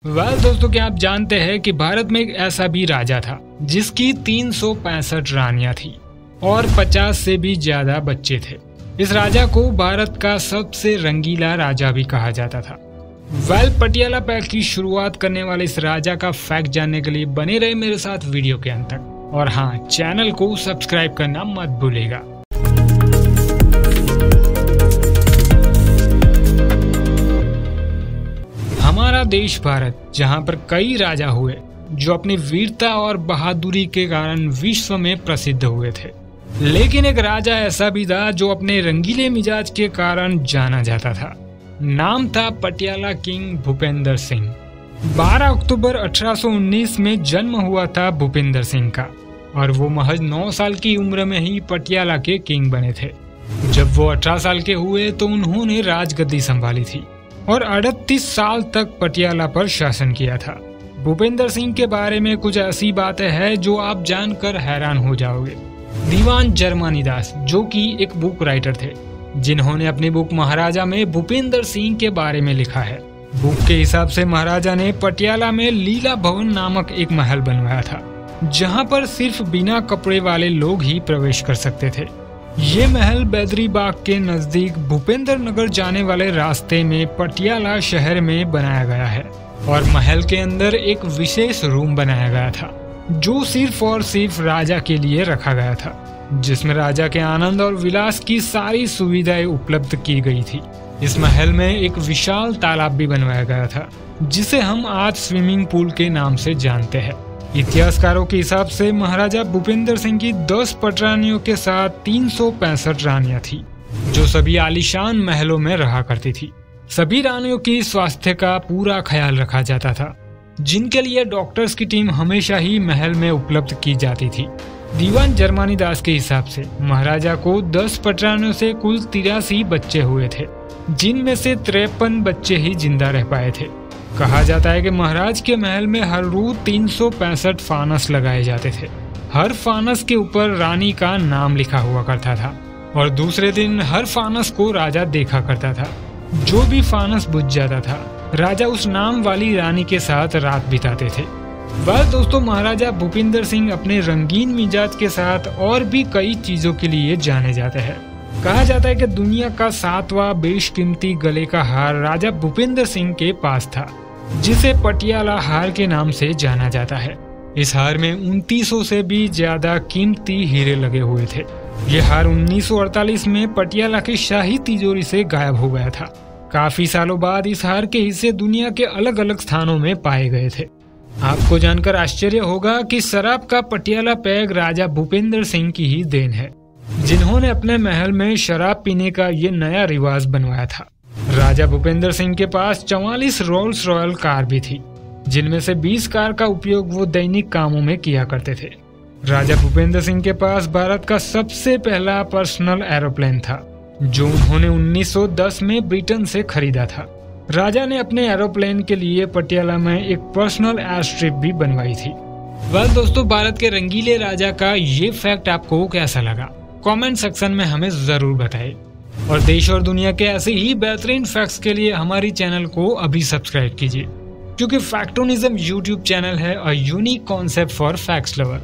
दोस्तों, क्या आप जानते हैं कि भारत में एक ऐसा भी राजा था जिसकी 365 रानियां थी और 50 से भी ज्यादा बच्चे थे। इस राजा को भारत का सबसे रंगीला राजा भी कहा जाता था। पटियाला पैक की शुरुआत करने वाले इस राजा का फैक्ट जानने के लिए बने रहे मेरे साथ वीडियो के अंत तक, और हाँ, चैनल को सब्सक्राइब करना मत भूलिएगा। हमारा देश भारत, जहाँ पर कई राजा हुए जो अपनी वीरता और बहादुरी के कारण विश्व में प्रसिद्ध हुए थे, लेकिन एक राजा ऐसा भी था जो अपने रंगीले मिजाज के कारण जाना जाता था। नाम था पटियाला किंग भूपेंद्र सिंह। 12 अक्टूबर 1819 में जन्म हुआ था भूपेंद्र सिंह का, और वो महज 9 साल की उम्र में ही पटियाला के किंग बने थे। जब वो 18 साल के हुए तो उन्होंने राजगद्दी संभाली थी और 38 साल तक पटियाला पर शासन किया था। भूपेंद्र सिंह के बारे में कुछ ऐसी बातें हैं जो आप जानकर हैरान हो जाओगे। दीवान जरमानी दास, जो कि एक बुक राइटर थे, जिन्होंने अपनी बुक महाराजा में भूपेंद्र सिंह के बारे में लिखा है। बुक के हिसाब से महाराजा ने पटियाला में लीला भवन नामक एक महल बनवाया था, जहां पर सिर्फ बिना कपड़े वाले लोग ही प्रवेश कर सकते थे। ये महल बैदरी बाग के नजदीक भूपेंद्र नगर जाने वाले रास्ते में पटियाला शहर में बनाया गया है, और महल के अंदर एक विशेष रूम बनाया गया था जो सिर्फ और सिर्फ राजा के लिए रखा गया था, जिसमें राजा के आनंद और विलास की सारी सुविधाएं उपलब्ध की गई थी। इस महल में एक विशाल तालाब भी बनवाया गया था, जिसे हम आज स्विमिंग पूल के नाम से जानते हैं। इतिहासकारों के हिसाब से महाराजा भूपेंद्र सिंह की 10 पटरानियों के साथ 365 रानियां थी, जो सभी आलीशान महलों में रहा करती थी। सभी रानियों की स्वास्थ्य का पूरा ख्याल रखा जाता था, जिनके लिए डॉक्टर्स की टीम हमेशा ही महल में उपलब्ध की जाती थी। दीवान जरमानी दास के हिसाब से महाराजा को 10 पटरानियों से कुल 83 बच्चे हुए थे, जिनमें से 53 बच्चे ही जिंदा रह पाए थे। कहा जाता है कि महाराज के महल में हर रोज 365 फानस लगाए जाते थे। हर फानस के ऊपर रानी का नाम लिखा हुआ करता था, और दूसरे दिन हर फानस को राजा देखा करता था। जो भी फानस बुझ जाता था, राजा उस नाम वाली रानी के साथ रात बिताते थे। दोस्तों, महाराजा भूपेंद्र सिंह अपने रंगीन मिजाज के साथ और भी कई चीजों के लिए जाने जाते हैं। कहा जाता है कि दुनिया का 7वां बेशकीमती गले का हार राजा भूपेंद्र सिंह के पास था, जिसे पटियाला हार के नाम से जाना जाता है। इस हार में 2900 से भी ज्यादा कीमती हीरे लगे हुए थे। ये हार 1948 में पटियाला की शाही तिजोरी से गायब हो गया था। काफी सालों बाद इस हार के हिस्से दुनिया के अलग अलग स्थानों में पाए गए थे। आपको जानकर आश्चर्य होगा कि शराब का पटियाला पैक राजा भूपेंद्र सिंह की ही देन है, जिन्होंने अपने महल में शराब पीने का ये नया रिवाज बनवाया था। राजा भूपेंद्र सिंह के पास 44 रोल्स रॉयल कार भी थी, जिनमें से 20 कार का उपयोग वो दैनिक कामों में किया करते थे। राजा भूपेंद्र सिंह के पास भारत का सबसे पहला पर्सनल एरोप्लेन था, जो उन्होंने 1910 में ब्रिटेन से खरीदा था। राजा ने अपने एरोप्लेन के लिए पटियाला में एक पर्सनल एयर स्ट्रिप भी बनवाई थी। दोस्तों, भारत के रंगीले राजा का ये फैक्ट आपको कैसा लगा? कमेंट सेक्शन में हमें जरूर बताएं, और देश और दुनिया के ऐसे ही बेहतरीन फैक्ट्स के लिए हमारी चैनल को अभी सब्सक्राइब कीजिए, क्योंकि फैक्टोनिज्म यूट्यूब चैनल है, a unique concept for facts lover.